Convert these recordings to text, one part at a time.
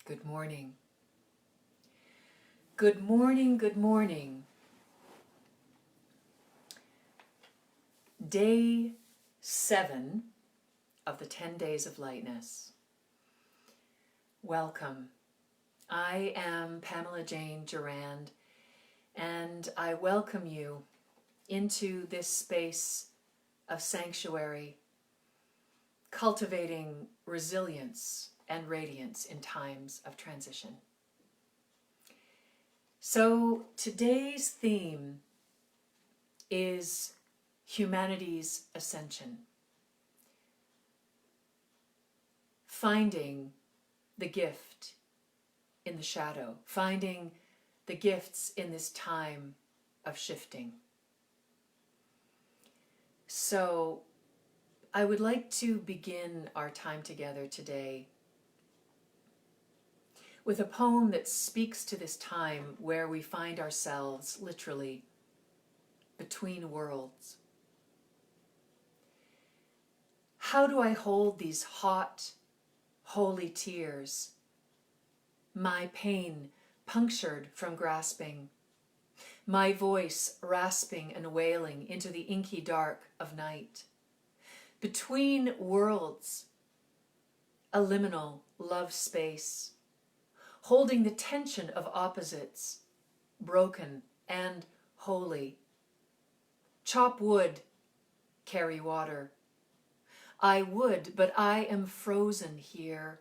Good morning. Good morning, good morning. Day 7 of the 10 Days of Lightness. Welcome. I am Pamela Gerrand, and I welcome you into this space of sanctuary, cultivating resilience and radiance in times of transition. So today's theme is humanity's ascension. Finding the gift in the shadow, finding the gifts in this time of shifting. So I would like to begin our time together today with a poem that speaks to this time where we find ourselves literally between worlds. How do I hold these hot, holy tears? My pain punctured from grasping, my voice rasping and wailing into the inky dark of night. Between worlds, a liminal love space, holding the tension of opposites, broken and holy. Chop wood, carry water. I would, but I am frozen here,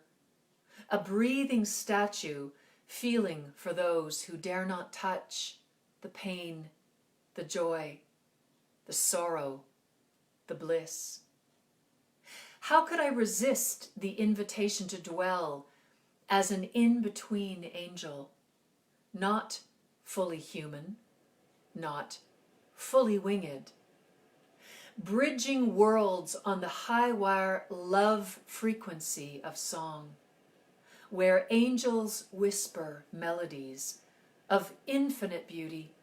a breathing statue, feeling for those who dare not touch the pain, the joy, the sorrow, the bliss. How could I resist the invitation to dwell as an in-between angel, not fully human, not fully winged, bridging worlds on the high-wire love frequency of song, where angels whisper melodies of infinite beauty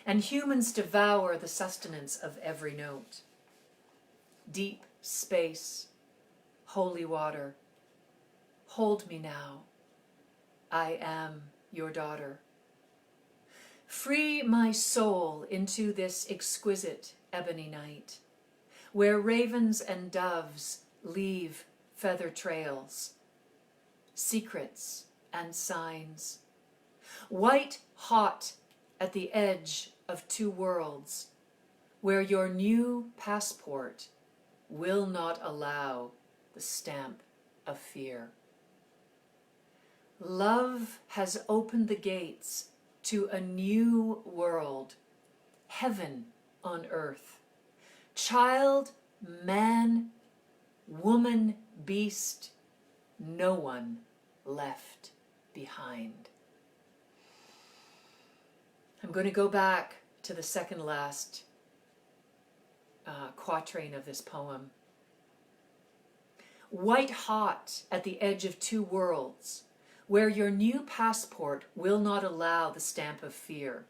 and humans devour the sustenance of every note. Deep space, holy water, hold me now. I am your daughter. Free my soul into this exquisite ebony night, where ravens and doves leave feather trails, secrets and signs. White hot at the edge of two worlds, where your new passport will not allow the stamp of fear. Love has opened the gates to a new world, heaven on earth. Child, man, woman, beast, no one left behind. I'm going to go back to the second last quatrain of this poem. White hot at the edge of two worlds, where your new passport will not allow the stamp of fear.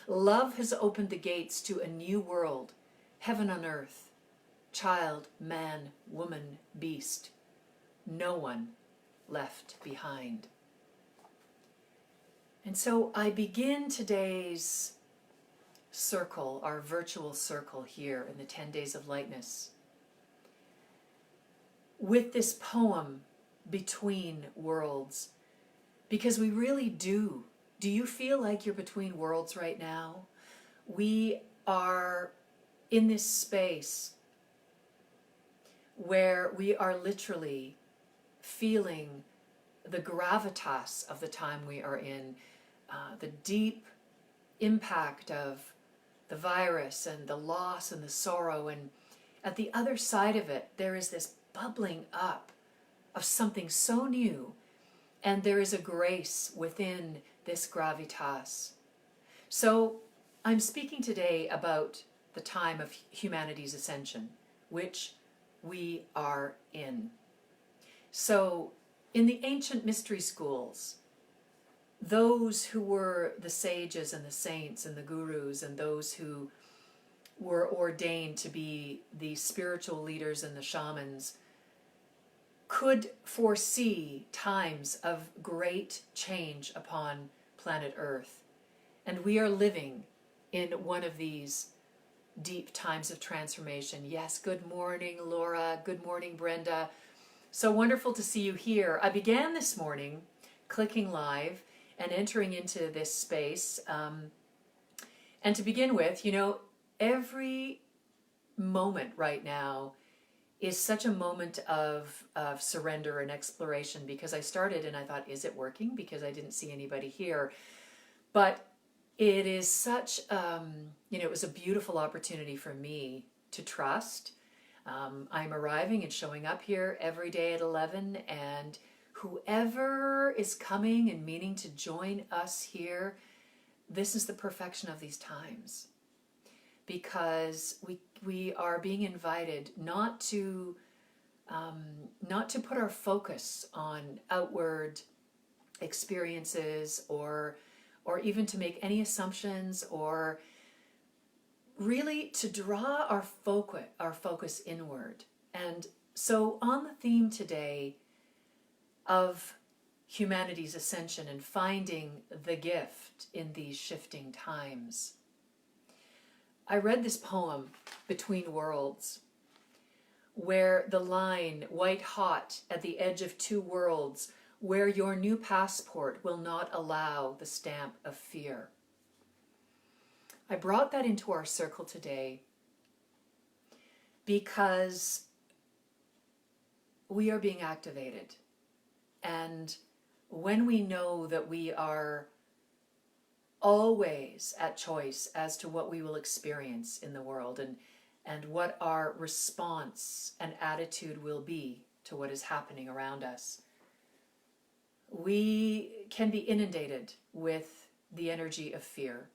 Love has opened the gates to a new world, heaven on earth, child, man, woman, beast, no one left behind. And so I begin today's circle, our virtual circle here in the 10 Days of Lightness, with this poem, Between Worlds, because we really do. Do you feel like you're between worlds right now? We are in this space where we are literally feeling the gravitas of the time we are in, the deep impact of the virus and the loss and the sorrow, and at the other side of it there is this bubbling up of something so new, and there is a grace within this gravitas. So I'm speaking today about the time of humanity's ascension, which we are in. So in the ancient mystery schools, those who were the sages and the saints and the gurus and those who were ordained to be the spiritual leaders and the shamans could foresee times of great change upon planet Earth. And we are living in one of these deep times of transformation. Yes, good morning, Laura. Good morning, Brenda. So wonderful to see you here. I began this morning clicking live and entering into this space. And to begin with, every moment right now is such a moment of surrender and exploration, because I started and I thought, is it working? Because I didn't see anybody here. But it is such, it was a beautiful opportunity for me to trust. I'm arriving and showing up here every day at 11, and whoever is coming and meaning to join us here, this is the perfection of these times. Because we are being invited not to put our focus on outward experiences or even to make any assumptions, or really to draw our focus inward. And so on the theme today of humanity's ascension and finding the gift in these shifting times, I read this poem, Between Worlds, where the line, white hot at the edge of two worlds, where your new passport will not allow the stamp of fear. I brought that into our circle today because we are being activated. And when we know that we are always at choice as to what we will experience in the world, and what our response and attitude will be to what is happening around us, we can be inundated with the energy of fear.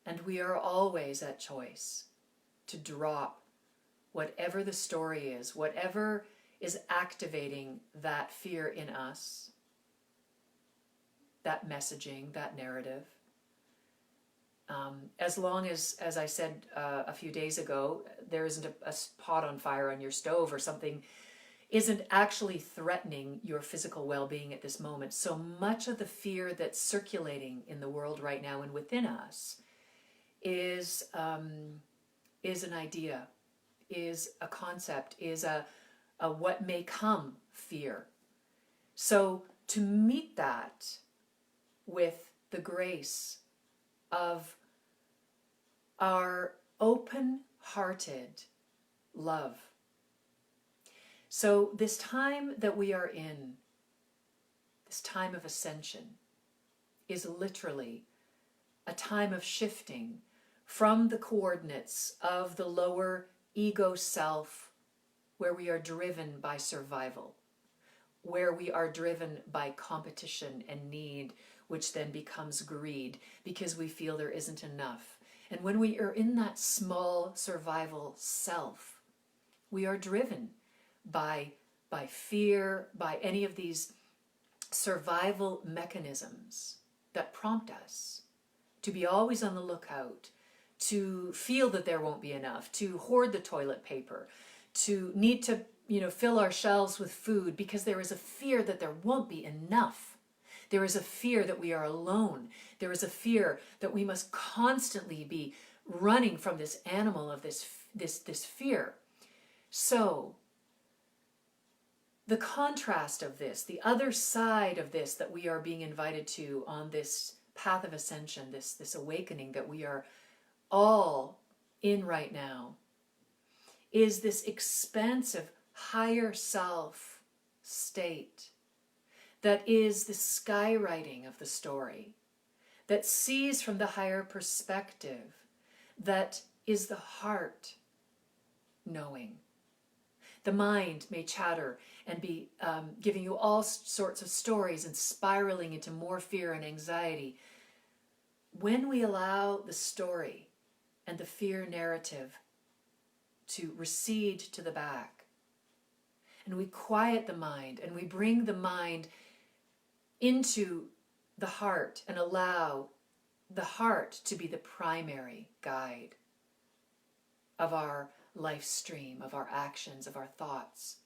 And we are always at choice to drop whatever the story is, whatever is activating that fear in us, that messaging, that narrative. As long as I said a few days ago, there isn't a pot on fire on your stove, or something isn't actually threatening your physical well-being at this moment. So much of the fear that's circulating in the world right now and within us is an idea, is a concept, is a what may come fear. So to meet that with the grace of our open-hearted love. So this time that we are in, this time of ascension, is literally a time of shifting from the coordinates of the lower ego self, where we are driven by survival, where we are driven by competition and need, which then becomes greed because we feel there isn't enough. And when we are in that small survival self, we are driven by fear, by any of these survival mechanisms that prompt us to be always on the lookout, to feel that there won't be enough, to hoard the toilet paper, to need to fill our shelves with food because there is a fear that there won't be enough. There is a fear that we are alone. There is a fear that we must constantly be running from this animal of this fear. So the contrast of this, the other side of this that we are being invited to on this path of ascension, this awakening that we are all in right now, is this expansive higher self state that is the skywriting of the story, that sees from the higher perspective, that is the heart knowing. The mind may chatter and be giving you all sorts of stories and spiraling into more fear and anxiety. When we allow the story and the fear narrative to recede to the back, and we quiet the mind and we bring the mind into the heart and allow the heart to be the primary guide of our life stream, of our actions, of our thoughts.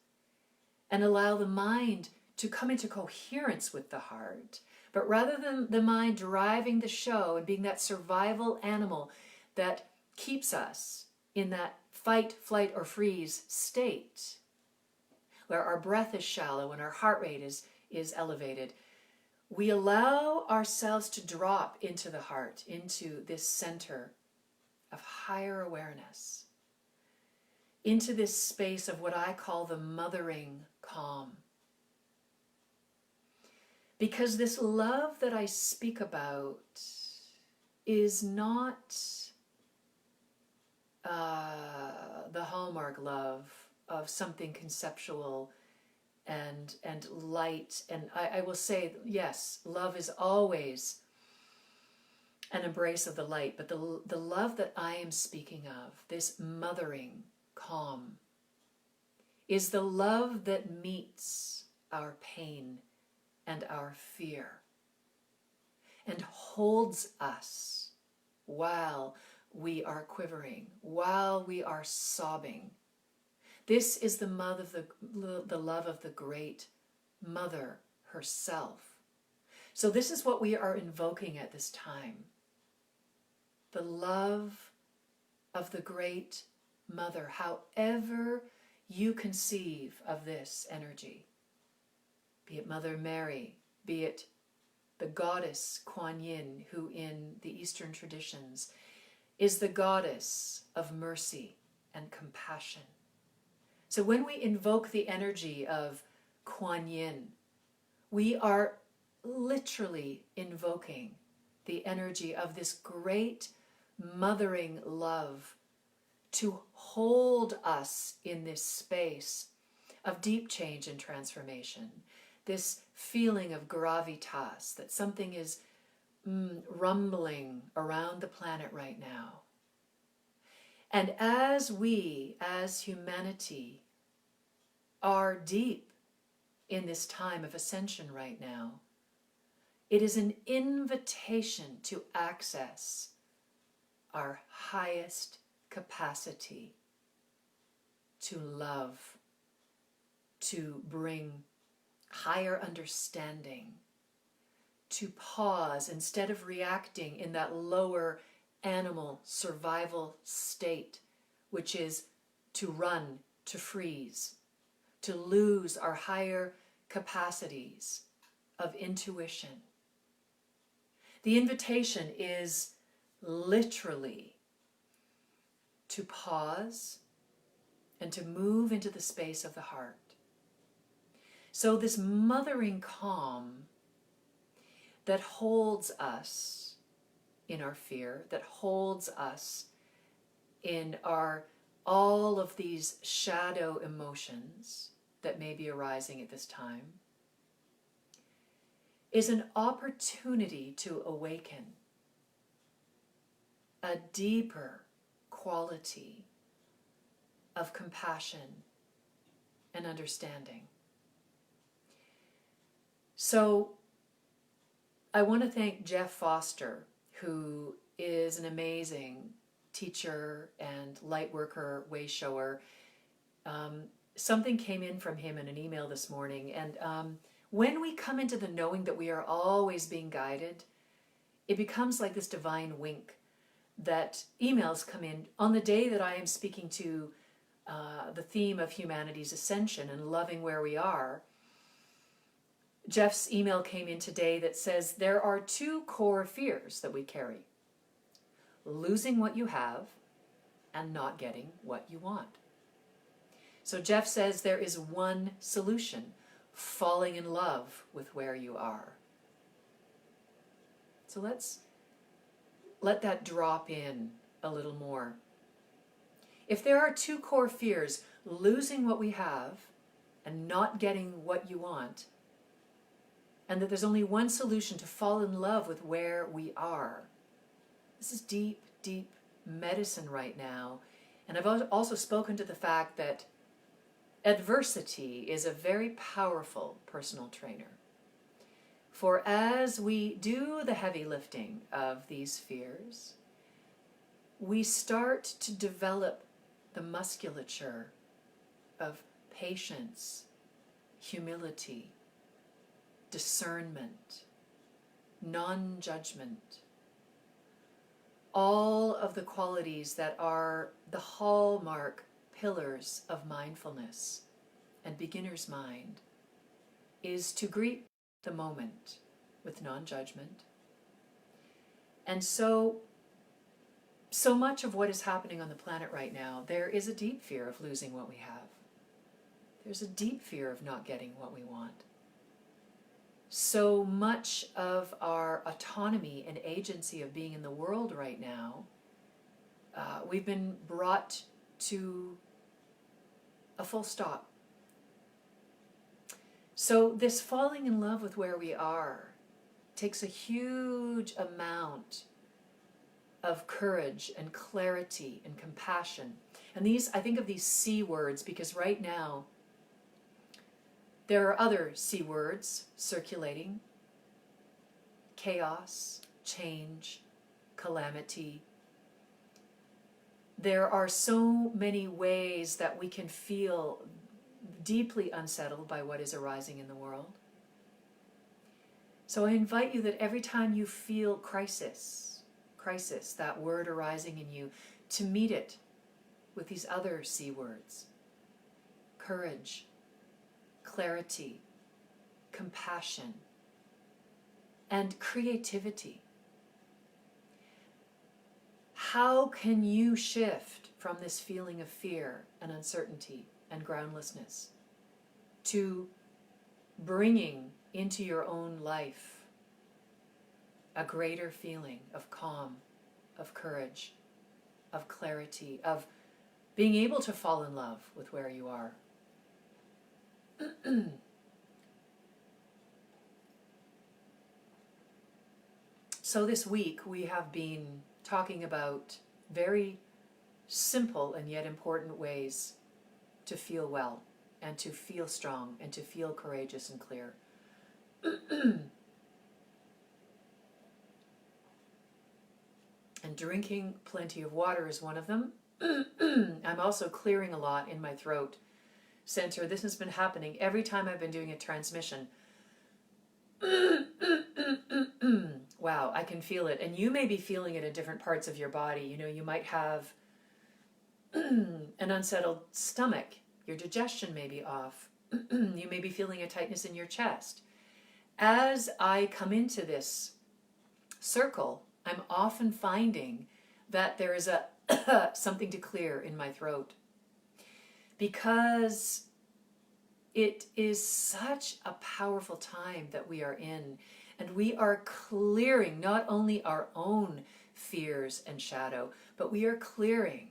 and allow the mind to come into coherence with the heart. But rather than the mind driving the show and being that survival animal that keeps us in that fight, flight, or freeze state, where our breath is shallow and our heart rate is elevated, we allow ourselves to drop into the heart, into this center of higher awareness, into this space of what I call the mothering calm. Because this love that I speak about is not the hallmark love of something conceptual and light. And I will say, yes, love is always an embrace of the light, but the love that I am speaking of, this mothering calm, is the love that meets our pain and our fear and holds us while we are quivering, while we are sobbing. This is the love of the great mother herself. So this is what we are invoking at this time. The love of the great mother, however you conceive of this energy. Be it Mother Mary, be it the goddess Kuan Yin, who in the Eastern traditions is the goddess of mercy and compassion. So when we invoke the energy of Kuan Yin, we are literally invoking the energy of this great mothering love to hold us in this space of deep change and transformation, this feeling of gravitas, that something is rumbling around the planet right now. And as we, as humanity, are deep in this time of ascension right now, it is an invitation to access our highest capacity to love, to bring higher understanding, to pause instead of reacting in that lower animal survival state, which is to run, to freeze, to lose our higher capacities of intuition. The invitation is literally to pause and to move into the space of the heart. So this mothering calm that holds us in our fear, that holds us in all of these shadow emotions that may be arising at this time, is an opportunity to awaken a deeper quality of compassion and understanding. So I want to thank Jeff Foster, who is an amazing teacher and light worker, way shower. Something came in from him in an email this morning, and when we come into the knowing that we are always being guided, it becomes like this divine wink that emails come in on the day that I am speaking to the theme of humanity's ascension and loving where we are. Jeff's email came in today that says there are two core fears that we carry: losing what you have and not getting what you want. So Jeff says there is one solution: falling in love with where you are. So let's let that drop in a little more. If there are two core fears, losing what we have and not getting what you want, and that there's only one solution: to fall in love with where we are. This is deep, deep medicine right now. And I've also spoken to the fact that adversity is a very powerful personal trainer. For as we do the heavy lifting of these fears, we start to develop the musculature of patience humility, discernment, non-judgment, all of the qualities that are the hallmark pillars of mindfulness and beginner's mind, is to greet the moment with non-judgment. And so much of what is happening on the planet right now, there is a deep fear of losing what we have. There's a deep fear of not getting what we want. So much of our autonomy and agency of being in the world right now, we've been brought to a full stop. So this falling in love with where we are takes a huge amount of courage and clarity and compassion. And these, I think of these C words because right now there are other C words circulating: chaos, change, calamity. There are so many ways that we can feel deeply unsettled by what is arising in the world. So I invite you that every time you feel crisis, that word arising in you, to meet it with these other C words: courage, clarity, compassion, and creativity. How can you shift from this feeling of fear and uncertainty and groundlessness to bringing into your own life a greater feeling of calm, of courage, of clarity, of being able to fall in love with where you are? So this week we have been talking about very simple and yet important ways to feel well and to feel strong and to feel courageous and clear. And drinking plenty of water is one of them. I'm also clearing a lot in my throat center. This has been happening every time I've been doing a transmission. Wow, I can feel it. And you may be feeling it in different parts of your body. You know, you might have an unsettled stomach. Your digestion may be off. You may be feeling a tightness in your chest. As I come into this circle, I'm often finding that there is a something to clear in my throat, because it is such a powerful time that we are in, and we are clearing not only our own fears and shadow, but we are clearing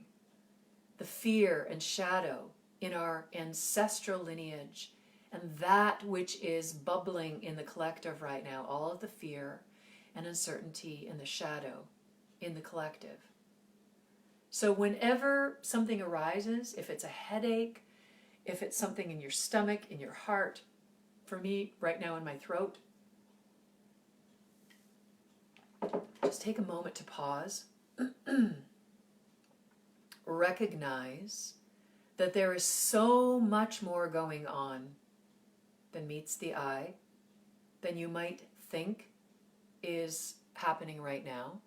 the fear and shadow in our ancestral lineage, and that which is bubbling in the collective right now, all of the fear and uncertainty and the shadow in the collective. So whenever something arises, if it's a headache, if it's something in your stomach, in your heart, for me right now in my throat, just take a moment to pause. Recognize that there is so much more going on than meets the eye, than you might think is happening right now.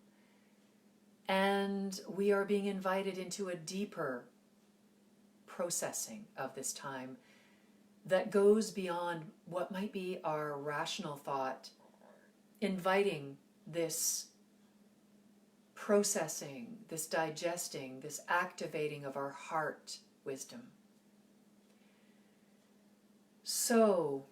And we are being invited into a deeper processing of this time that goes beyond what might be our rational thought, inviting this processing, this digesting, this activating of our heart wisdom. So,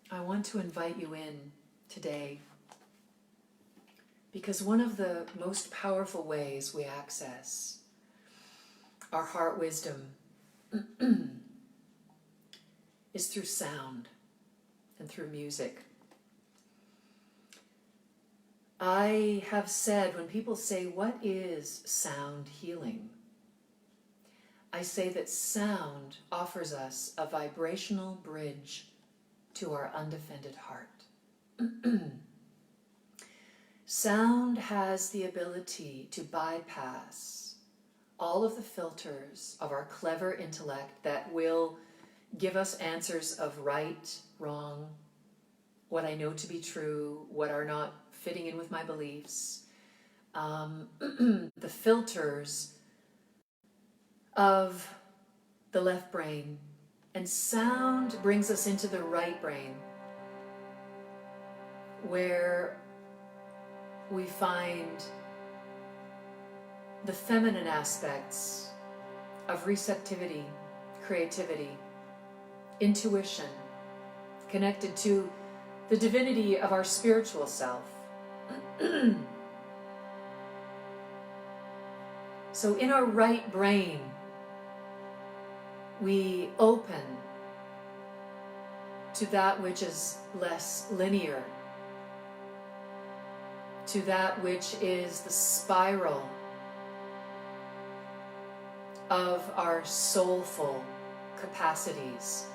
I want to invite you in today, because one of the most powerful ways we access our heart wisdom is through sound and through music. I have said, when people say, what is sound healing? I say that sound offers us a vibrational bridge to our undefended heart. Sound has the ability to bypass all of the filters of our clever intellect that will give us answers of right, wrong, what I know to be true, what are not fitting in with my beliefs, the filters of the left brain. And sound brings us into the right brain, where we find the feminine aspects of receptivity, creativity, intuition, connected to the divinity of our spiritual self. So in our right brain, we open to that which is less linear, to that which is the spiral of our soulful capacities,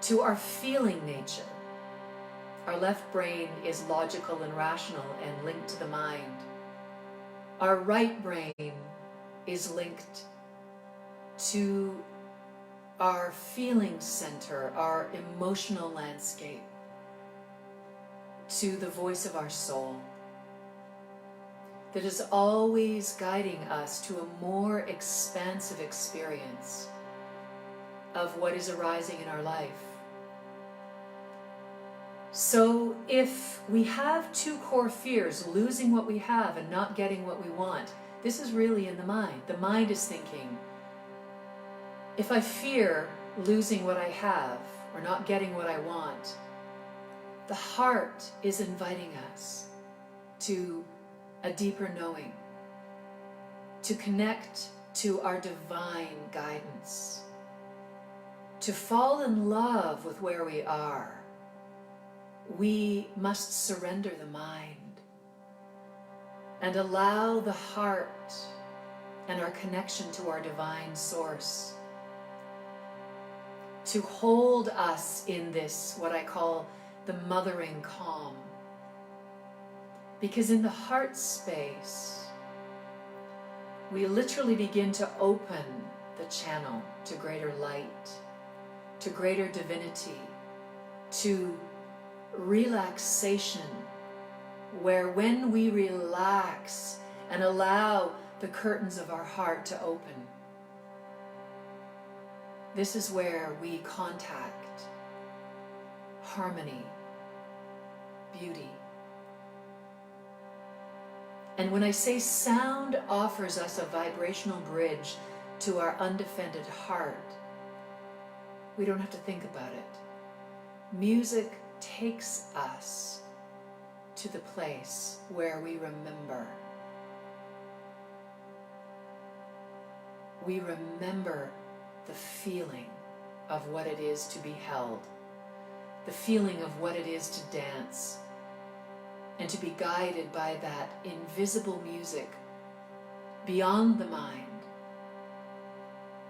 to our feeling nature. Our left brain is logical and rational and linked to the mind. Our right brain is linked to our feeling center, our emotional landscape, to the voice of our soul that is always guiding us to a more expansive experience of what is arising in our life. So if we have two core fears, losing what we have and not getting what we want, this is really in the mind. The mind is thinking, if I fear losing what I have or not getting what I want, the heart is inviting us to a deeper knowing, to connect to our divine guidance, to fall in love with where we are. We must surrender the mind and allow the heart and our connection to our divine source to hold us in this, what I call the mothering calm. Because in the heart space, we literally begin to open the channel to greater light, to greater divinity, to relaxation, where when we relax and allow the curtains of our heart to open, this is where we contact harmony, beauty. And when I say sound offers us a vibrational bridge to our undefended heart, we don't have to think about it. Music takes us to the place where we remember. We remember the feeling of what it is to be held, the feeling of what it is to dance, and to be guided by that invisible music beyond the mind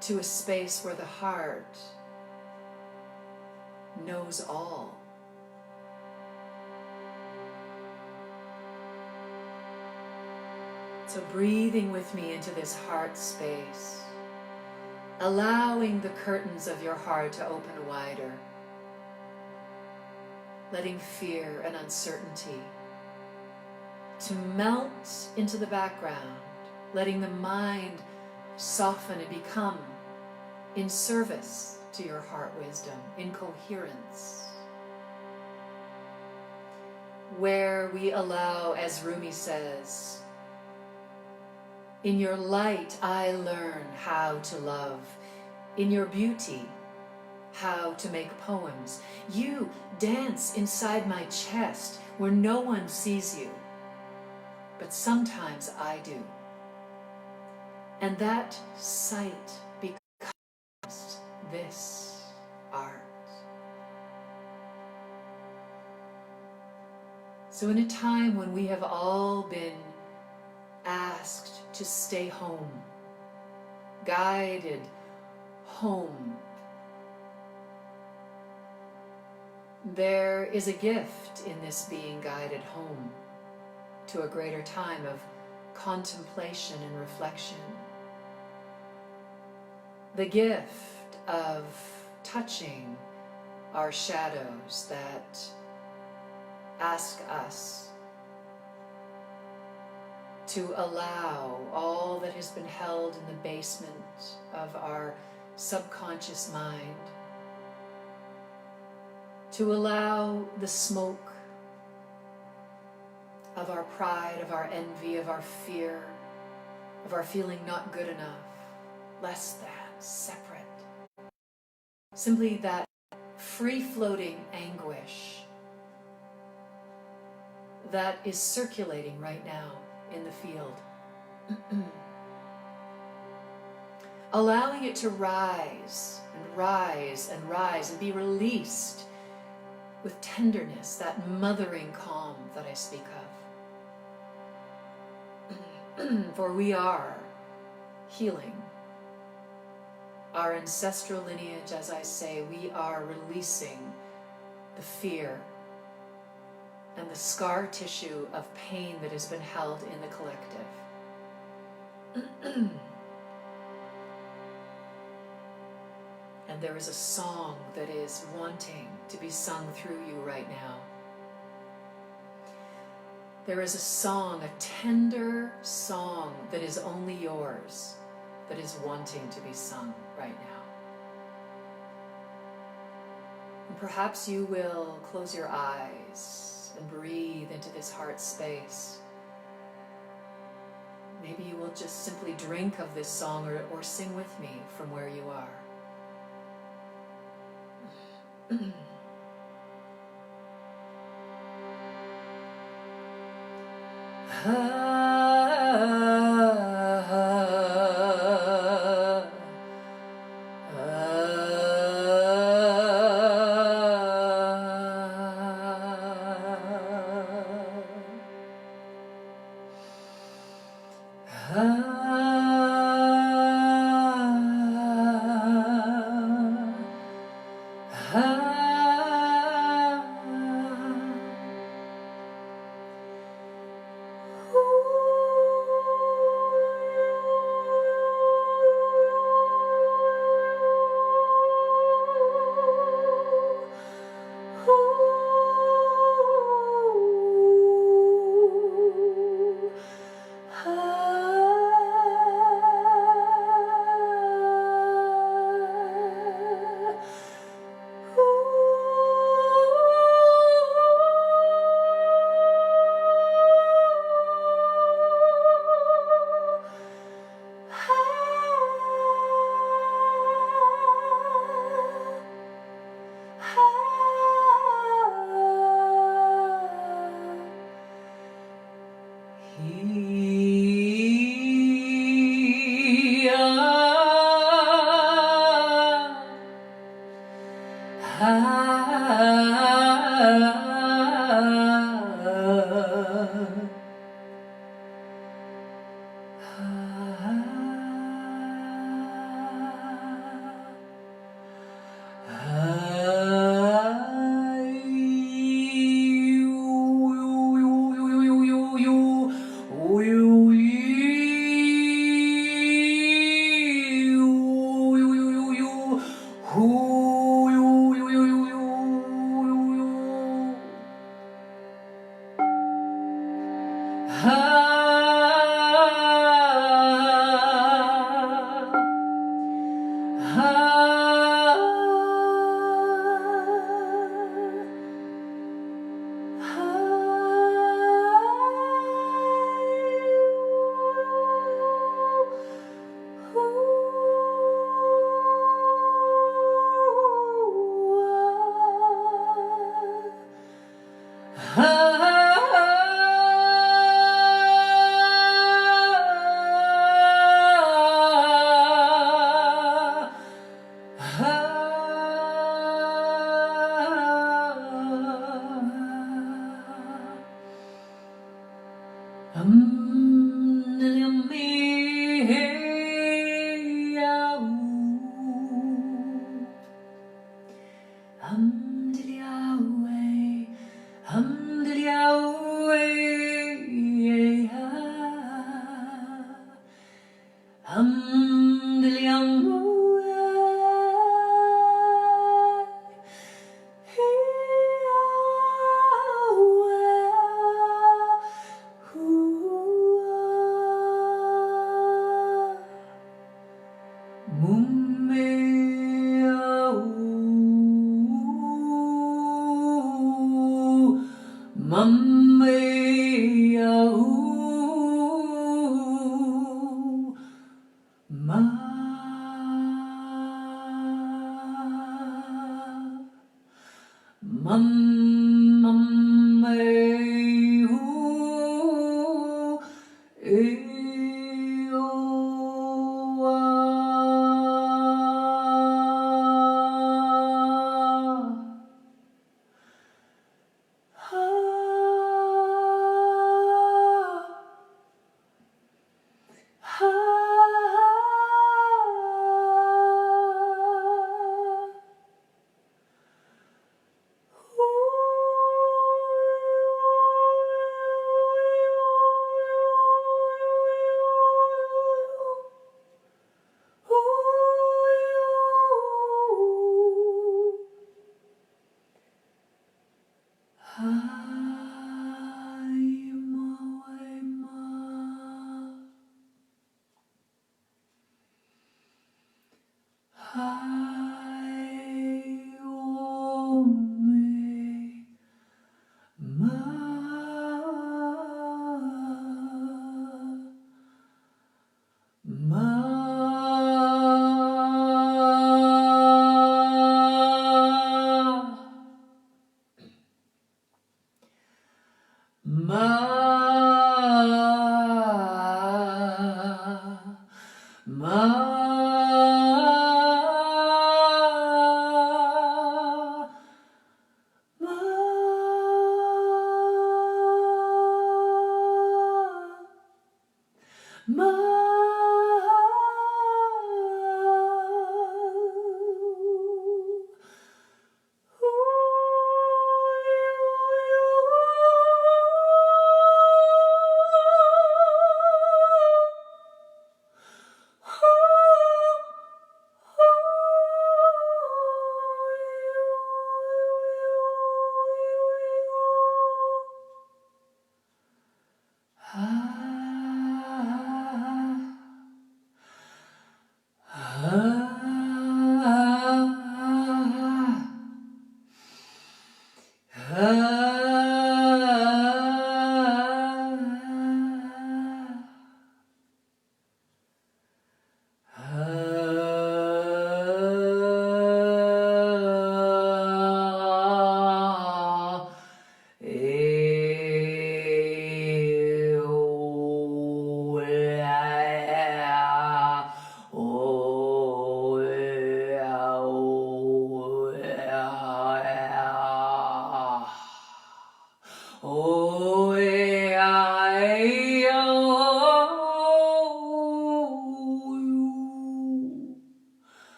to a space where the heart knows all. So breathing with me into this heart space, allowing the curtains of your heart to open wider, letting fear and uncertainty to melt into the background, letting the mind soften and become in service to your heart wisdom, in coherence, where we allow, as Rumi says, in your light I learn how to love, in your beauty how to make poems. You dance inside my chest where no one sees you, but sometimes I do. And that sight becomes this art. So in a time when we have all been asked to stay home, guided home, there is a gift in this being guided home to a greater time of contemplation and reflection. The gift of touching our shadows that ask us to allow all that has been held in the basement of our subconscious mind, to allow the smoke of our pride, of our envy, of our fear, of our feeling not good enough, less than, separate, simply that free-floating anguish that is circulating right now in the field. Allowing it to rise and rise and rise and be released with tenderness, that mothering calm that I speak of. For we are healing. Our ancestral lineage, as I say, we are releasing the fear and the scar tissue of pain that has been held in the collective. And there is a song that is wanting to be sung through you right now. There is a song, a tender song that is only yours, that is wanting to be sung right now. And perhaps you will close your eyes and breathe into this heart space. Maybe you will just simply drink of this song or sing with me from where you are.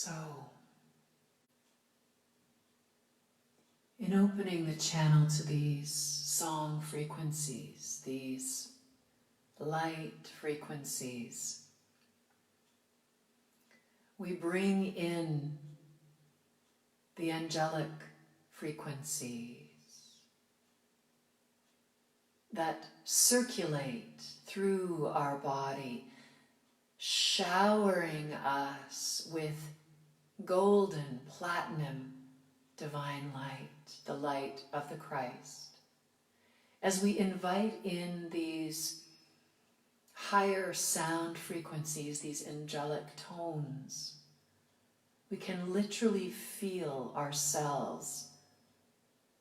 So, in opening the channel to these song frequencies, these light frequencies, we bring in the angelic frequencies that circulate through our body, showering us with golden, platinum, divine light, the light of the Christ. As we invite in these higher sound frequencies, these angelic tones, we can literally feel ourselves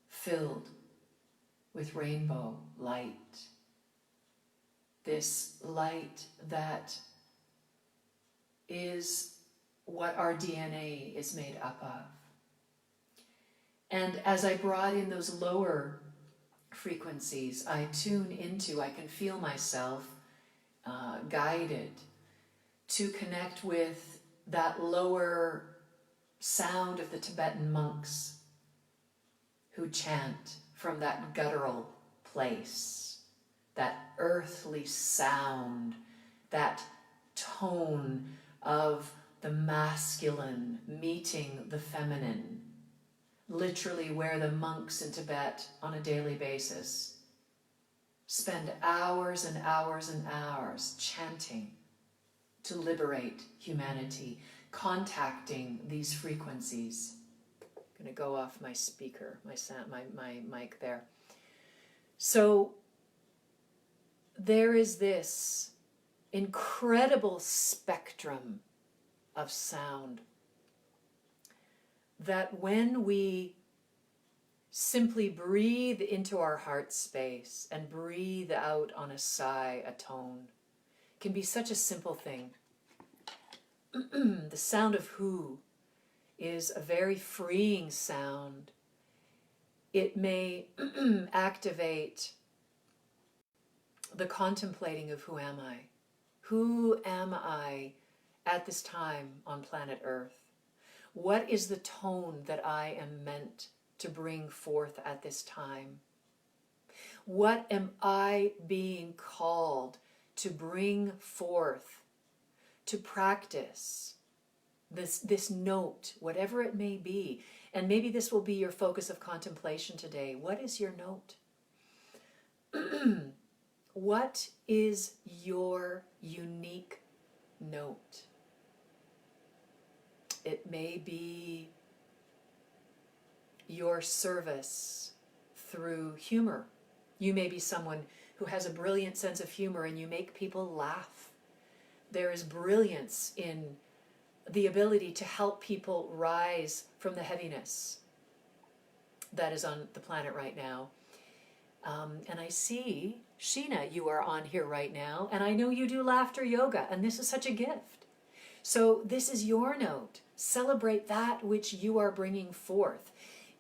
filled with rainbow light. This light that is what our DNA is made up of. And as I brought in those lower frequencies, I can feel myself guided to connect with that lower sound of the Tibetan monks who chant from that guttural place, that earthly sound, that tone of the masculine meeting the feminine, literally where the monks in Tibet on a daily basis spend hours and hours and hours chanting to liberate humanity, contacting these frequencies. I'm going to go off my speaker, my mic there. So there is this incredible spectrum of sound that when we simply breathe into our heart space and breathe out on a sigh, a tone, can be such a simple thing. The sound of who is a very freeing sound. It may activate the contemplating of who am I? Who am I at this time on planet Earth? What is the tone that I am meant to bring forth at this time? What am I being called to bring forth, to practice? This note, whatever it may be, and maybe this will be your focus of contemplation today. What is your note? What is your unique note? It may be your service through humor. You may be someone who has a brilliant sense of humor and you make people laugh. There is brilliance in the ability to help people rise from the heaviness that is on the planet right now. And I see, Sheena, you are on here right now, and I know you do laughter yoga, and this is such a gift. So this is your note. Celebrate that which you are bringing forth.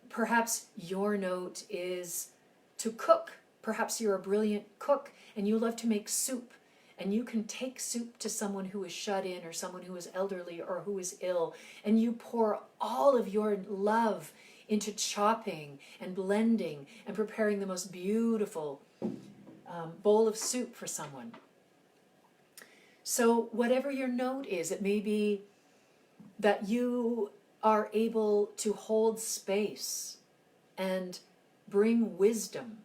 Perhaps your note is to cook. Perhaps you're a brilliant cook, and you love to make soup. And you can take soup to someone who is shut in or someone who is elderly or who is ill, and you pour all of your love into chopping and blending and preparing the most beautiful bowl of soup for someone. So whatever your note is, it may be that you are able to hold space and bring wisdom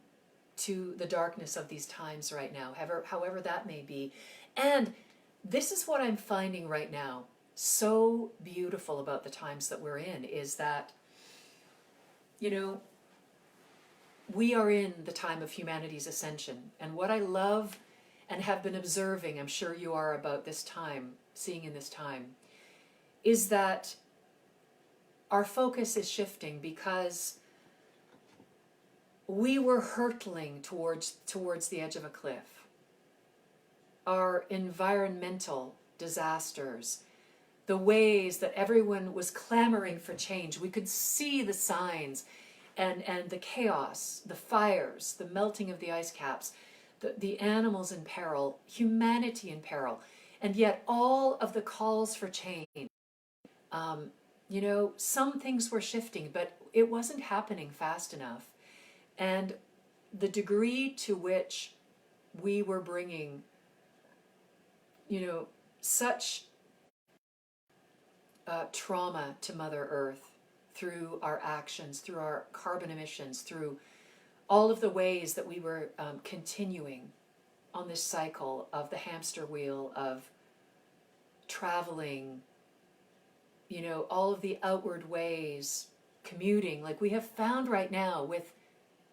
to the darkness of these times right now, however that may be. And this is what I'm finding right now so beautiful about the times that we're in, is that, you know, we are in the time of humanity's ascension. And what I love and have been observing, I'm sure you are about this time, seeing in this time, is that our focus is shifting because we were hurtling towards the edge of a cliff. Our environmental disasters, the ways that everyone was clamoring for change, we could see the signs and the chaos, the fires, the melting of the ice caps, the animals in peril, humanity in peril, and yet all of the calls for change. You know, some things were shifting, but it wasn't happening fast enough. And the degree to which we were bringing, you know, such trauma to Mother Earth through our actions, through our carbon emissions, through all of the ways that we were continuing on this cycle of the hamster wheel of traveling, all of the outward ways, commuting, like we have found right now with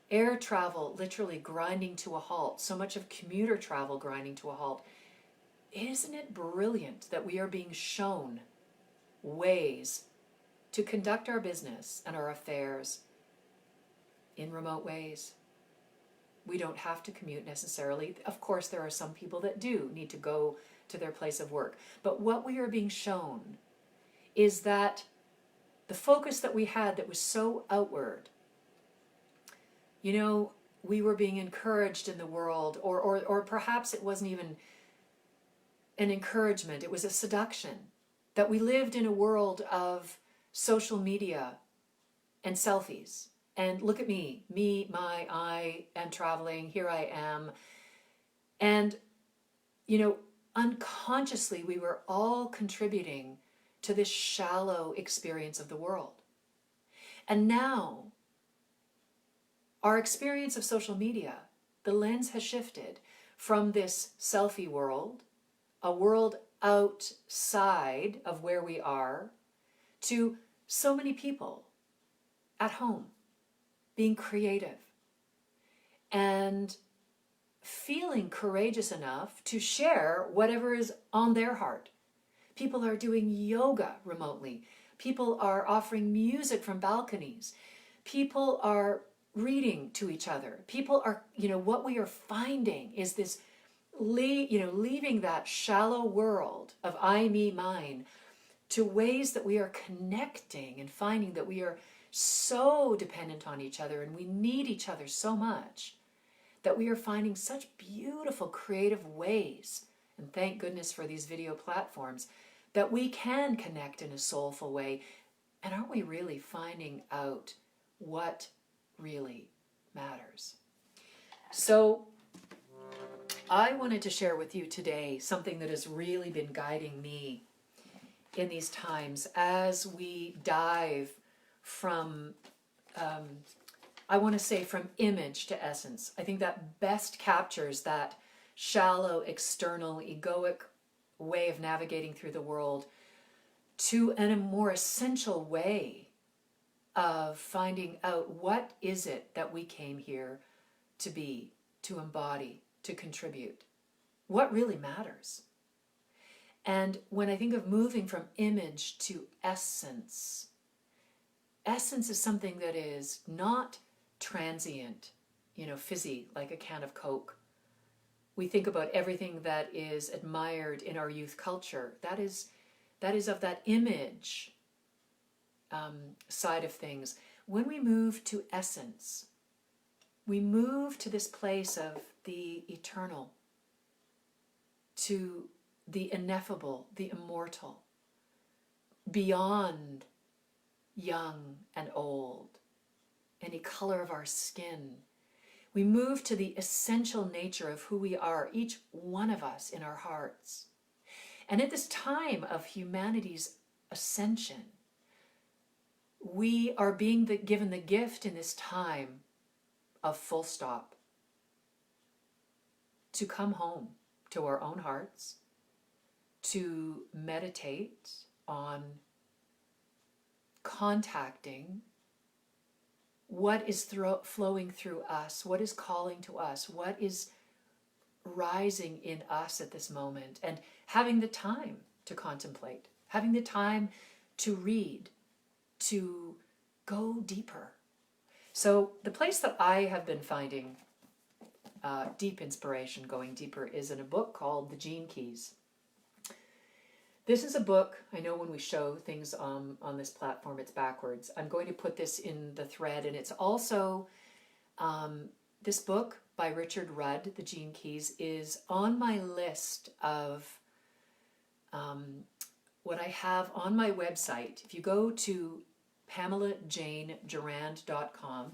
air travel literally grinding to a halt, so much of commuter travel grinding to a halt. Isn't it brilliant that we are being shown ways to conduct our business and our affairs in remote ways? We don't have to commute necessarily. Of course, there are some people that do need to go to their place of work. But what we are being shown is that the focus that we had that was so outward, we were being encouraged in the world, or perhaps it wasn't even an encouragement, it was a seduction, that we lived in a world of social media and selfies. And look at me, I am traveling, here I am. And, unconsciously we were all contributing to this shallow experience of the world. And now, our experience of social media, the lens has shifted from this selfie world, a world outside of where we are, to so many people at home, being creative and feeling courageous enough to share whatever is on their heart. People are doing yoga remotely. People are offering music from balconies. People are reading to each other. People are, what we are finding is this, leaving that shallow world of I, me, mine, to ways that we are connecting and finding that we are so dependent on each other and we need each other so much that we are finding such beautiful creative ways, and thank goodness for these video platforms, that we can connect in a soulful way. And aren't we really finding out what really matters? So I wanted to share with you today something that has really been guiding me in these times as we dive from, I want to say, from image to essence. I think that best captures that shallow, external, egoic way of navigating through the world to a more essential way of finding out what is it that we came here to be, to embody, to contribute. What really matters? And when I think of moving from image to essence, essence is something that is not transient, fizzy, like a can of Coke. We think about everything that is admired in our youth culture. That is of that image side of things. When we move to essence, we move to this place of the eternal, to the ineffable, the immortal, beyond young and old, any color of our skin. We move to the essential nature of who we are, each one of us in our hearts. And at this time of humanity's ascension, we are being given the gift in this time of full stop, to come home to our own hearts, to meditate on contacting what is flowing through us, what is calling to us, what is rising in us at this moment, and having the time to contemplate, having the time to read, to go deeper. So the place that I have been finding deep inspiration, going deeper, is in a book called The Gene Keys. This is a book, I know when we show things on this platform, it's backwards. I'm going to put this in the thread, and it's also, this book by Richard Rudd, The Gene Keys, is on my list of what I have on my website. If you go to PamelaJaneGerrand.com,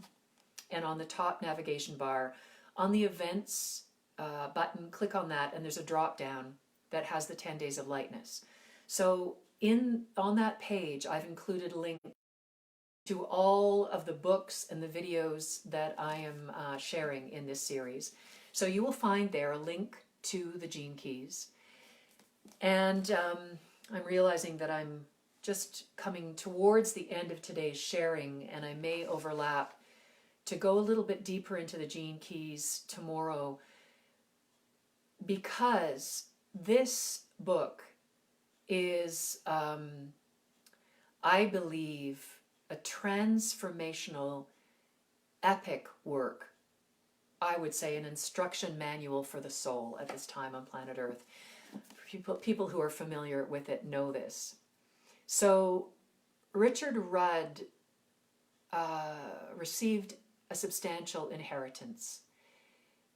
and on the top navigation bar, on the events button, click on that, and there's a drop down that has the 10 Days of Lightness. So on that page, I've included a link to all of the books and the videos that I am sharing in this series. So you will find there a link to the Gene Keys. And I'm realizing that I'm just coming towards the end of today's sharing, and I may overlap to go a little bit deeper into the gene keys tomorrow, because this book is, I believe, a transformational, epic work. I would say an instruction manual for the soul at this time on planet Earth. People who are familiar with it know this. So Richard Rudd received a substantial inheritance,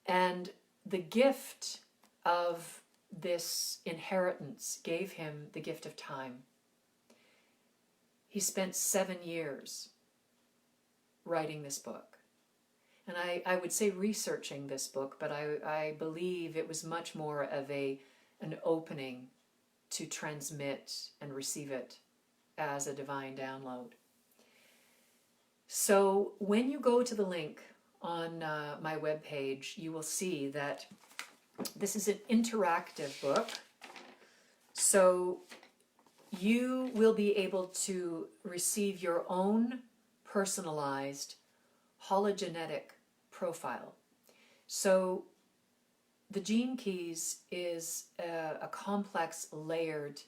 and the gift of this inheritance gave him the gift of time. He spent 7 years writing this book. And I would say researching this book, but I believe it was much more of an opening to transmit and receive it as a divine download. So when you go to the link on my webpage, you will see that this is an interactive book. So you will be able to receive your own personalized hologenetic profile. So the Gene Keys is a complex, layered,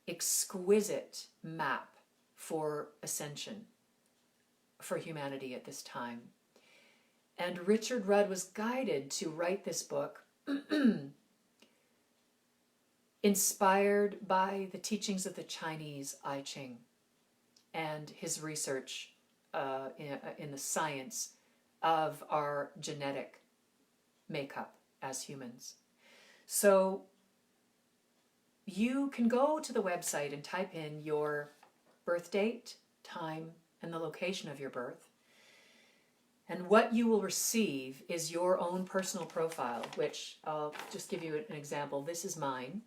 exquisite map for ascension for humanity at this time. And Richard Rudd was guided to write this book inspired by the teachings of the Chinese I Ching and his research in the science of our genetic makeup as humans. So you can go to the website and type in your birth date, time, and the location of your birth. And what you will receive is your own personal profile, which I'll just give you an example. This is mine.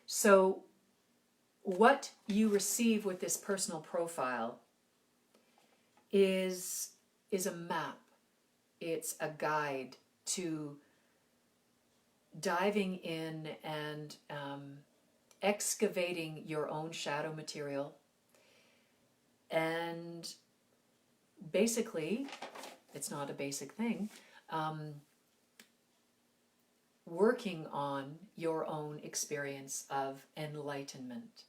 So what you receive with this personal profile is a map. It's a guide to diving in and excavating your own shadow material, and basically, it's not a basic thing, working on your own experience of enlightenment,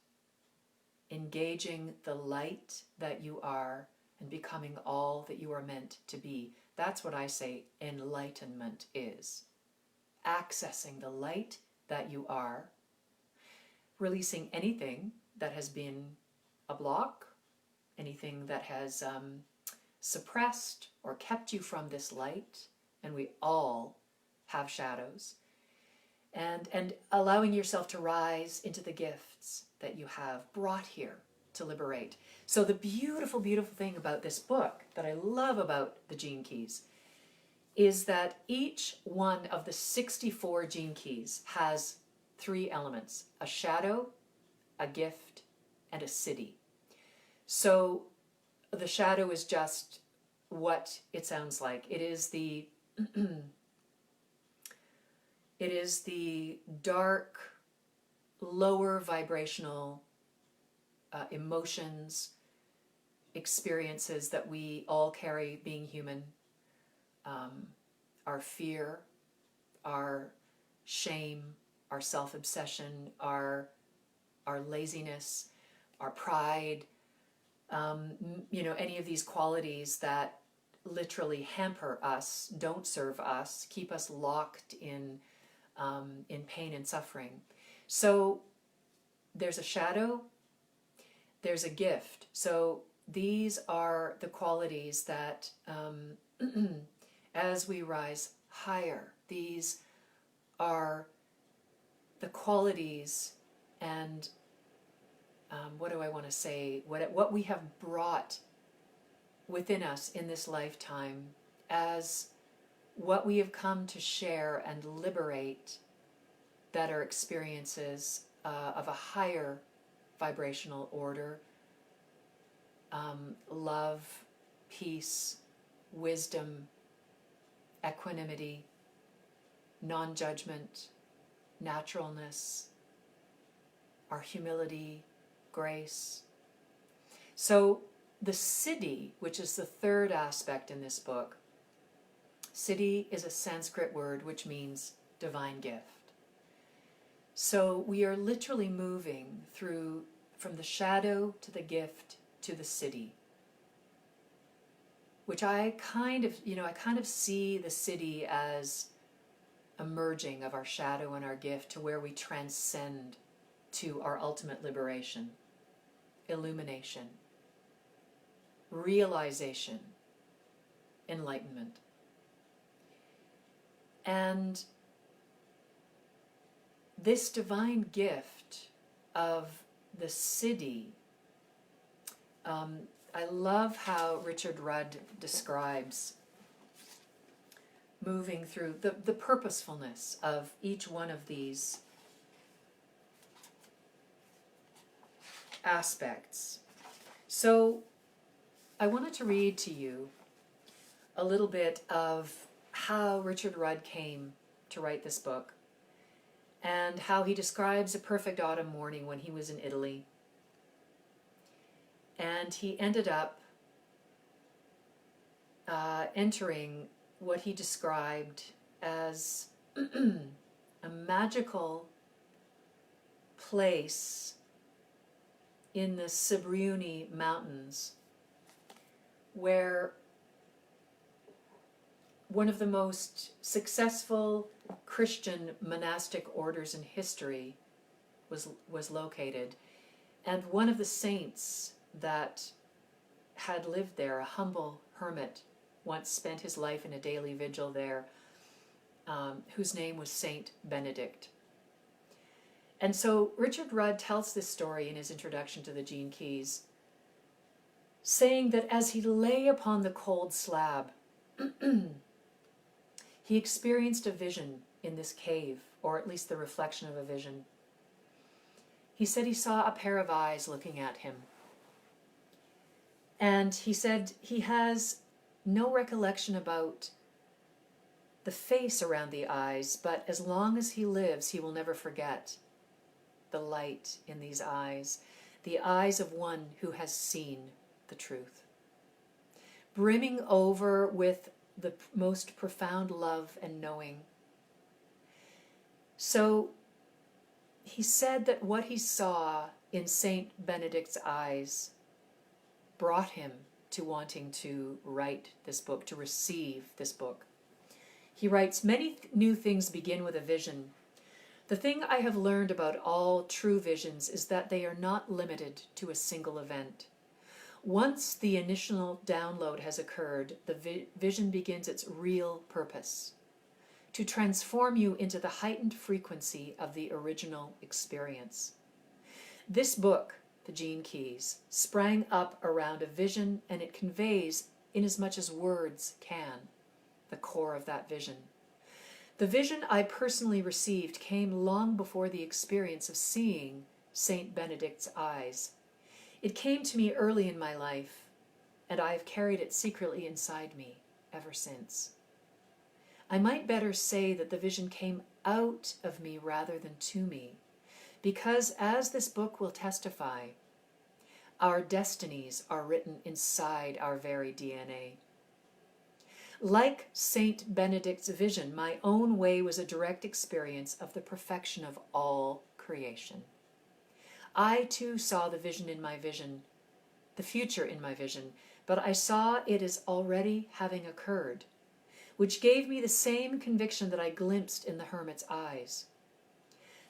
engaging the light that you are and becoming all that you are meant to be. That's what I say enlightenment is. Accessing the light that you are, releasing anything that has been a block, anything that has suppressed or kept you from this light, and we all have shadows, and allowing yourself to rise into the gifts that you have brought here to liberate. So the beautiful, beautiful thing about this book that I love about the Gene Keys is that each one of the 64 Gene Keys has 3 elements: a shadow, a gift, and a siddhi. So the shadow is just what it sounds like. It is the it is the dark, lower vibrational emotions, experiences that we all carry being human. Our fear, our shame, our self-obsession, our laziness, our pride, any of these qualities that literally hamper us, don't serve us, keep us locked in pain and suffering. So there's a shadow, there's a gift. So these are the qualities that as we rise higher, these are the qualities and what do I want to say? What we have brought within us in this lifetime as what we have come to share and liberate, that are experiences of a higher vibrational order, love, peace, wisdom, equanimity, non-judgment, naturalness, our humility, grace. So the siddhi, which is the third aspect in this book, siddhi is a Sanskrit word which means divine gift. So we are literally moving through from the shadow to the gift to the siddhi, which I kind of see the siddhi as a merging of our shadow and our gift to where we transcend to our ultimate liberation, illumination, realization, enlightenment. And this divine gift of the siddhi, I love how Richard Rudd describes moving through the purposefulness of each one of these aspects. So I wanted to read to you a little bit of how Richard Rudd came to write this book and how he describes a perfect autumn morning when he was in Italy. And he ended up entering what he described as a magical place in the Sibriuni Mountains, where one of the most successful Christian monastic orders in history was located. And one of the saints that had lived there, a humble hermit, once spent his life in a daily vigil there, whose name was Saint Benedict. And so Richard Rudd tells this story in his introduction to the Gene Keys, saying that as he lay upon the cold slab, he experienced a vision in this cave, or at least the reflection of a vision. He said he saw a pair of eyes looking at him. And he said he has no recollection about the face around the eyes, but as long as he lives, he will never forget the light in these eyes, the eyes of one who has seen the truth, brimming over with the most profound love and knowing. So he said that what he saw in Saint Benedict's eyes brought him to wanting to write this book, to receive this book. He writes, "Many new things begin with a vision. The thing I have learned about all true visions is that they are not limited to a single event. Once the initial download has occurred, the vision begins its real purpose, to transform you into the heightened frequency of the original experience. This book, The Gene Keys, sprang up around a vision, and it conveys, inasmuch as words can, the core of that vision. The vision I personally received came long before the experience of seeing Saint Benedict's eyes. It came to me early in my life, and I have carried it secretly inside me ever since. I might better say that the vision came out of me rather than to me, because, as this book will testify, our destinies are written inside our very DNA. Like Saint Benedict's vision, my own way was a direct experience of the perfection of all creation. I too saw the vision in my vision, the future in my vision, but I saw it as already having occurred, which gave me the same conviction that I glimpsed in the hermit's eyes.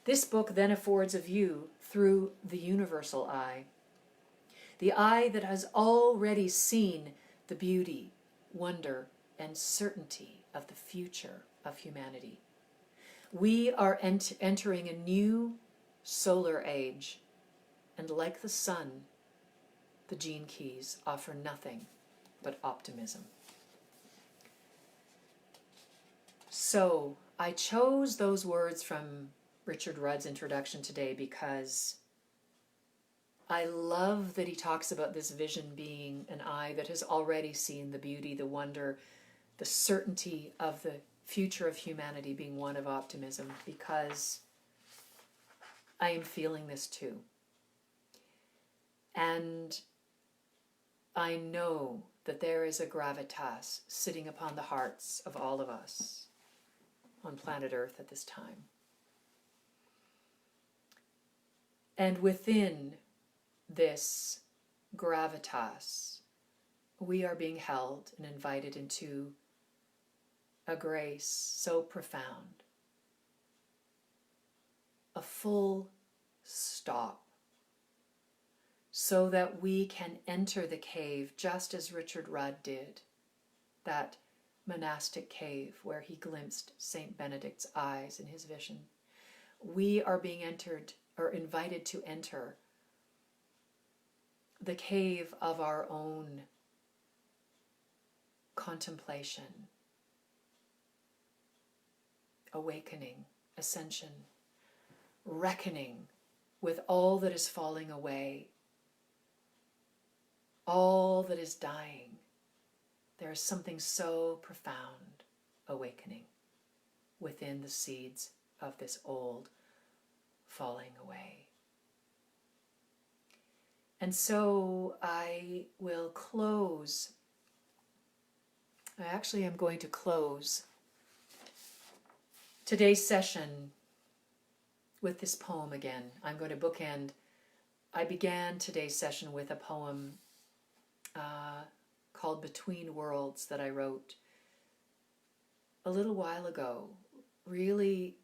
This book then affords a view through the universal eye, the eye that has already seen the beauty, wonder, and certainty of the future of humanity. We are entering a new solar age, and like the sun, the Gene Keys offer nothing but optimism." So I chose those words from Richard Rudd's introduction today because I love that he talks about this vision being an eye that has already seen the beauty, the wonder, the certainty of the future of humanity being one of optimism, because I am feeling this too. And I know that there is a gravitas sitting upon the hearts of all of us on planet Earth at this time. And within this gravitas, we are being held and invited into a grace so profound, a full stop, so that we can enter the cave just as Richard Rudd did, that monastic cave where he glimpsed Saint Benedict's eyes in his vision. We are being entered or invited to enter the cave of our own contemplation, awakening, ascension, reckoning with all that is falling away, all that is dying. There is something so profound awakening within the seeds of this old falling away. And so I will close. I actually am going to close today's session with this poem again. I'm going to bookend. I began today's session with a poem called Between Worlds that I wrote a little while ago, really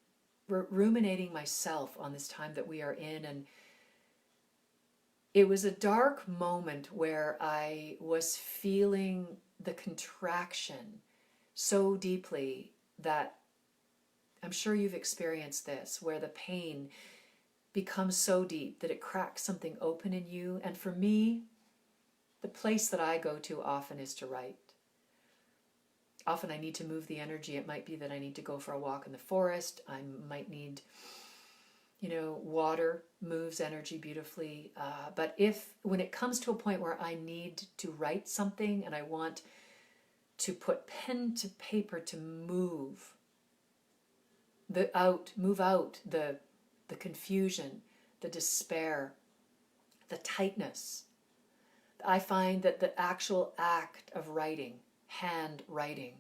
ruminating myself on this time that we are in. And it was a dark moment where I was feeling the contraction so deeply that I'm sure you've experienced this, where the pain becomes so deep that it cracks something open in you. And for me, the place that I go to often is to write. Often I need to move the energy. It might be that I need to go for a walk in the forest. I might need, water moves energy beautifully. But when it comes to a point where I need to write something and I want to put pen to paper to move out the confusion, the despair, the tightness, I find that the actual act of writing, hand writing,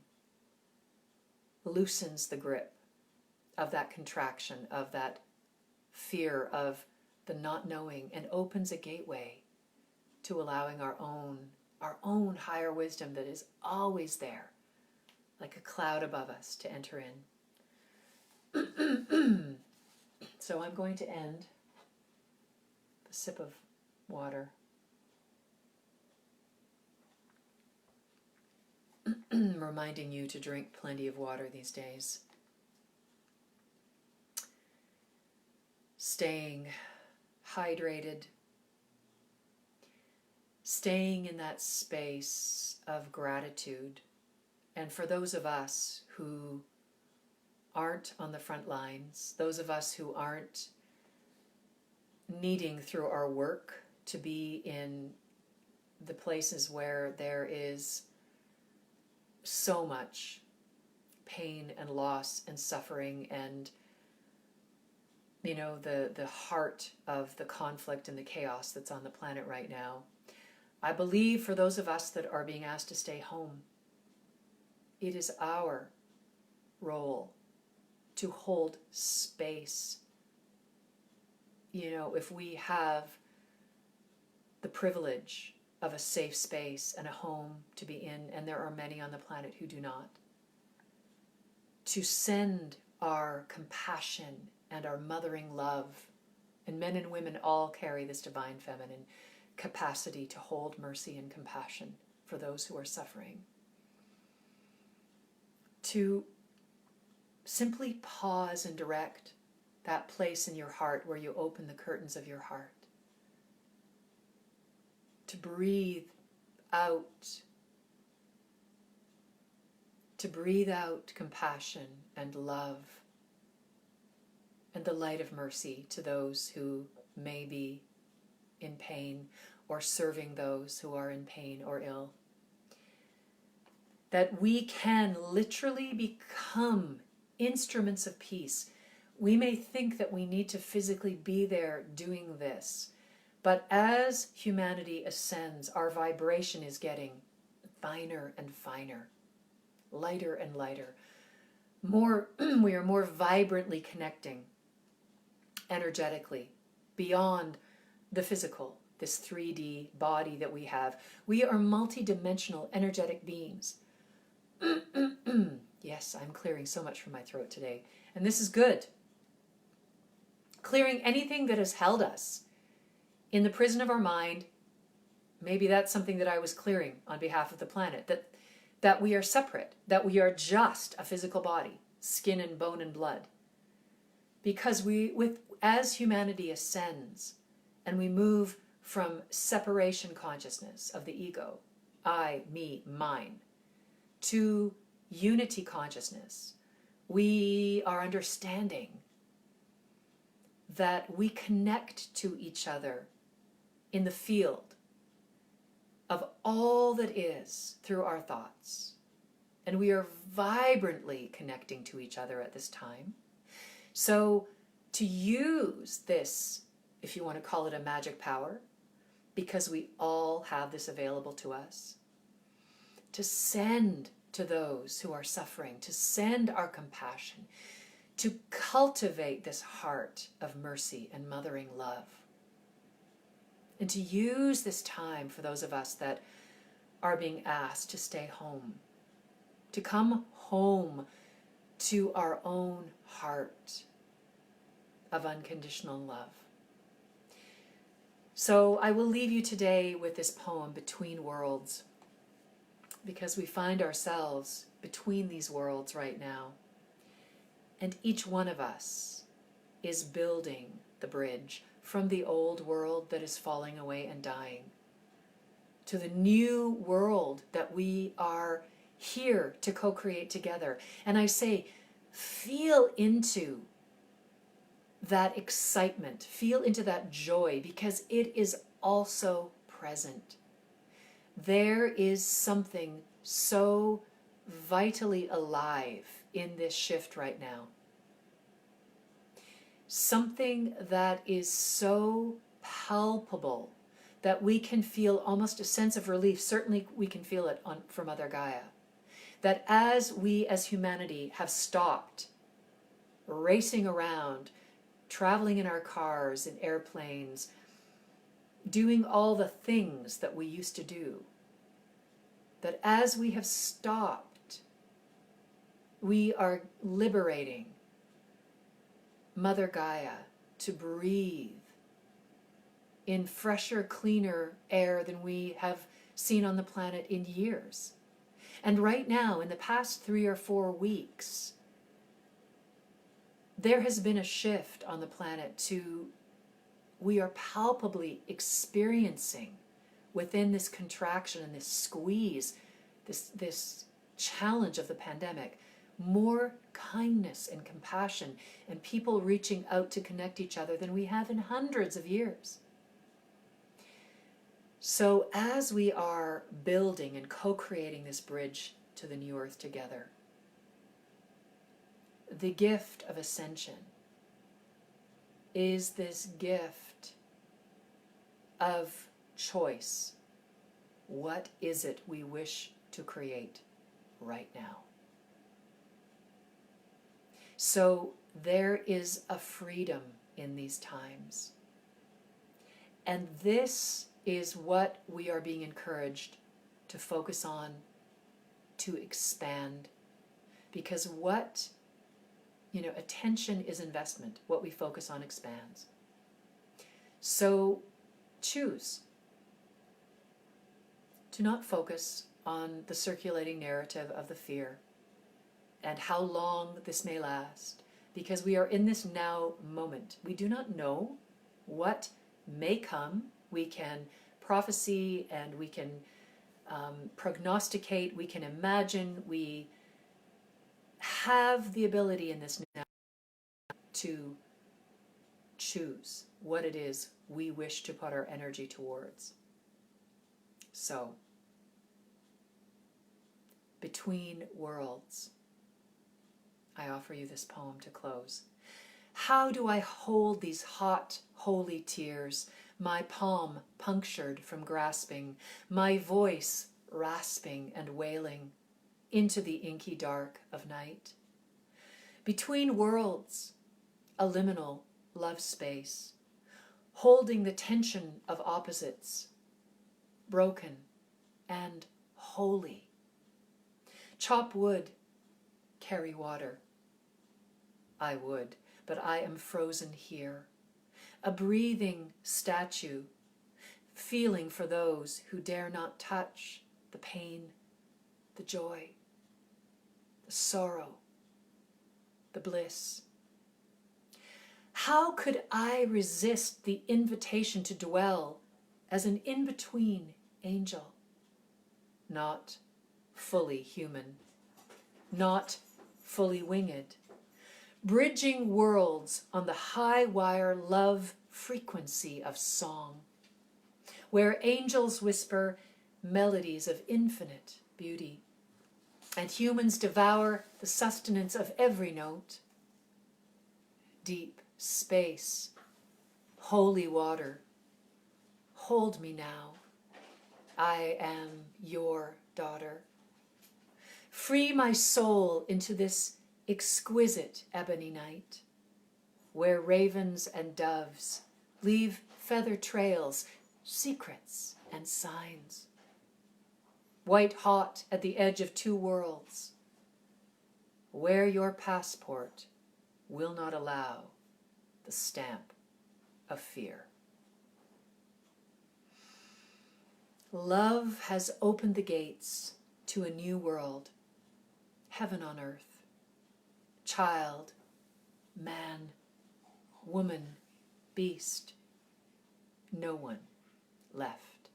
loosens the grip of that contraction, of that fear, of the not knowing, and opens a gateway to allowing our own higher wisdom that is always there, like a cloud above us, to enter in. So I'm going to end the sip of water. Reminding you to drink plenty of water these days. Staying hydrated. Staying in that space of gratitude. And for those of us who aren't on the front lines, those of us who aren't needing through our work to be in the places where there is so much pain and loss and suffering and the heart of the conflict and the chaos that's on the planet right now. I believe for those of us that are being asked to stay home, it is our role to hold space. If we have the privilege of a safe space and a home to be in, and there are many on the planet who do not, to send our compassion and our mothering love, and men and women all carry this divine feminine capacity to hold mercy and compassion for those who are suffering, to simply pause and direct that place in your heart where you open the curtains of your heart, to breathe out compassion and love and the light of mercy to those who may be in pain, or serving those who are in pain or ill. That we can literally become instruments of peace. we may think that we need to physically be there doing this, but as humanity ascends, our vibration is getting finer and finer, lighter and lighter. More, we are more vibrantly connecting energetically beyond the physical, this 3D body that we have. We are multidimensional energetic beings. Yes, I'm clearing so much from my throat today, and this is good. Clearing anything that has held us in the prison of our mind. Maybe that's something that I was clearing on behalf of the planet, that we are separate, that we are just a physical body, skin and bone and blood. Because as humanity ascends and we move from separation consciousness of the ego, I, me, mine, to unity consciousness, we are understanding that we connect to each other in the field of all that is through our thoughts. And we are vibrantly connecting to each other at this time. So to use this, if you want to call it a magic power, because we all have this available to us, to send to those who are suffering, to send our compassion, to cultivate this heart of mercy and mothering love, and to use this time for those of us that are being asked to stay home, to come home to our own heart of unconditional love. So I will leave you today with this poem, Between Worlds, because we find ourselves between these worlds right now. And each one of us is building the bridge from the old world that is falling away and dying to the new world that we are here to co-create together. And I say, feel into that excitement, feel into that joy, because it is also present. There is something so vitally alive in this shift right now. Something that is so palpable that we can feel almost a sense of relief. Certainly we can feel it from Mother Gaia. That as we as humanity have stopped racing around, traveling in our cars, in airplanes, doing all the things that we used to do, that as we have stopped, we are liberating Mother Gaia to breathe in fresher, cleaner air than we have seen on the planet in years. And right now, in the past 3 or 4 weeks, there has been a shift on the planet to, we are palpably experiencing within this contraction and this squeeze, this challenge of the pandemic, more kindness and compassion and people reaching out to connect each other than we have in hundreds of years. So as we are building and co-creating this bridge to the new earth together, the gift of ascension is this gift of choice. What is it we wish to create right now? So there is a freedom in these times. And this is what we are being encouraged to focus on, to expand. Because attention is investment. What we focus on expands. So choose to not focus on the circulating narrative of the fear and how long this may last, because we are in this now moment. We do not know what may come. We can prophecy and we can prognosticate, we can imagine, we have the ability in this now to choose what it is we wish to put our energy towards. So, Between Worlds, I offer you this poem to close. How do I hold these hot, holy tears, my palm punctured from grasping, my voice rasping and wailing into the inky dark of night? Between worlds, a liminal love space, holding the tension of opposites, broken and holy. Chop wood, carry water. I would, but I am frozen here, a breathing statue, feeling for those who dare not touch the pain, the joy, the sorrow, the bliss. How could I resist the invitation to dwell as an in-between angel? Not fully human, not fully winged, bridging worlds on the high wire love frequency of song, where angels whisper melodies of infinite beauty, and humans devour the sustenance of every note. Deep space, holy water, hold me now. I am your daughter. Free my soul into this exquisite ebony night, where ravens and doves leave feather trails, secrets and signs. White hot at the edge of two worlds, where your passport will not allow the stamp of fear. Love has opened the gates to a new world, heaven on earth, child, man, woman, beast, no one left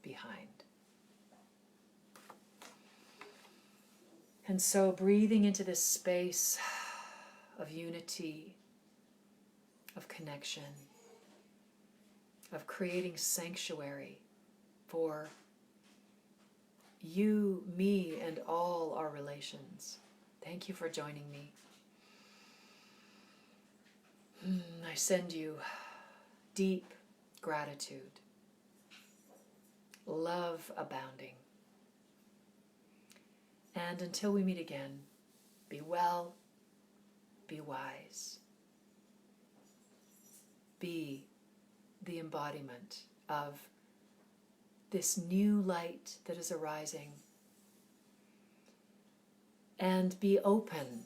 behind. And so breathing into this space of unity, of connection, of creating sanctuary for you, me, and all our relations. Thank you for joining me. I send you deep gratitude, love abounding. And until we meet again, be well, be wise. Be the embodiment of this new light that is arising. And be open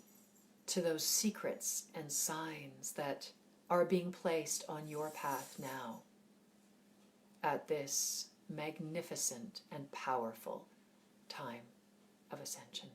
to those secrets and signs that are being placed on your path now at this magnificent and powerful time of ascension.